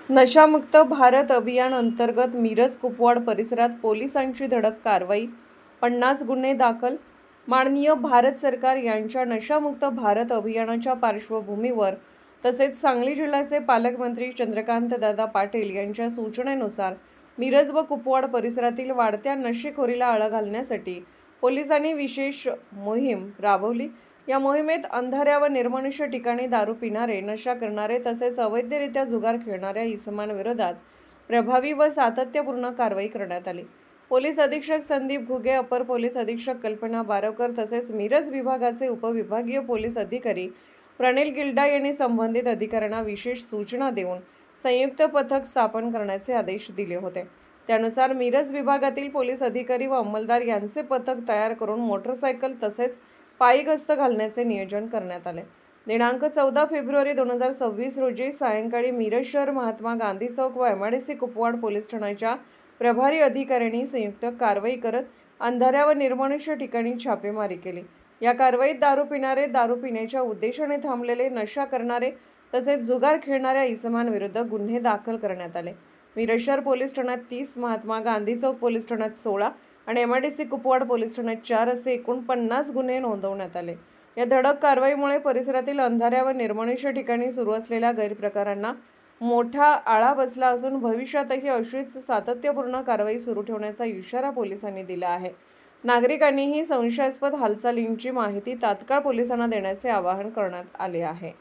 नशामुक्त भारत अभियान अंतर्गत मिरज कुपवाड परिसरात पोलिसांची धडक कारवाई, 50 गुन्हे दाखल। माननीय भारत सरकार यांच्या नशामुक्त भारत अभियानाच्या पार्श्वभूमीवर तसेच सांगली जिल्ह्याचे पालकमंत्री चंद्रकांतदादा पाटील यांच्या सूचनेनुसार मिरज व कुपवाड परिसरातील वाढत्या नशेखोरीला आळा घालण्यासाठी पोलिसांनी विशेष मोहीम राबवली। या मोहिमेत अंधाऱ्या व निर्मनुष्य ठिकाणी दारू पिणारे, नशा करणारे तसेच अवैधरित्या जुगार खेळणाऱ्या इसमांविरोधात प्रभावी व सातत्यपूर्ण कारवाई करण्यात आली। पोलीस अधीक्षक संदीप घुगे, अपर पोलीस अधीक्षक कल्पना बारवकर तसेच मिरज विभागाचे उपविभागीय पोलीस अधिकारी प्रणिल गिल्डा यांनी संबंधित अधिकाऱ्यांना विशेष सूचना देऊन संयुक्त पथक स्थापन करण्याचे आदेश दिले होते। त्यानुसार मिरज विभागातील पोलीस अधिकारी व अंमलदार यांचे पथक तयार करून मोटरसायकल तसेच पायी गस्त घालण्याचे नियोजन करण्यात आले। दिनांक 14 फेब्रुवारी 2026 रोजी सायंकाळी मिरज शहर महात्मा गांधी चौक व MIDC कुपवाड पोलीस ठाण्याच्या प्रभारी अधिकाऱ्यांनी संयुक्त कारवाई करत अंधाऱ्या व निर्मनुष्य ठिकाणी छापेमारी केली। या कारवाईत दारू पिणारे, दारू पिण्याच्या उद्देशाने थांबलेले, नशा करणारे तसेच जुगार खेळणाऱ्या इसमांविरुद्ध गुन्हे दाखल करण्यात आले। मिरज शहर पोलीस ठाण्यात 30, महात्मा गांधी चौक पोलीस ठाण्यात 16 आणि MIDC कुपवाड पोलीस ठाण्यात 4 असे एकूण 50 गुन्हे नोंदवण्यात आले। या धडक कारवाईमुळे परिसरातील अंधाऱ्या व निर्मनुष्य ठिकाणी सुरू असलेल्या गैरप्रकारांना मोठा आळा बसला असून भविष्यातही अशीच सातत्यपूर्ण कारवाई सुरू ठेवण्याचा इशारा पोलिसांनी दिला आहे। नागरिकांनीही संशयास्पद हालचालींची माहिती तात्काळ पोलिसांना देण्याचे आवाहन करण्यात आले आहे।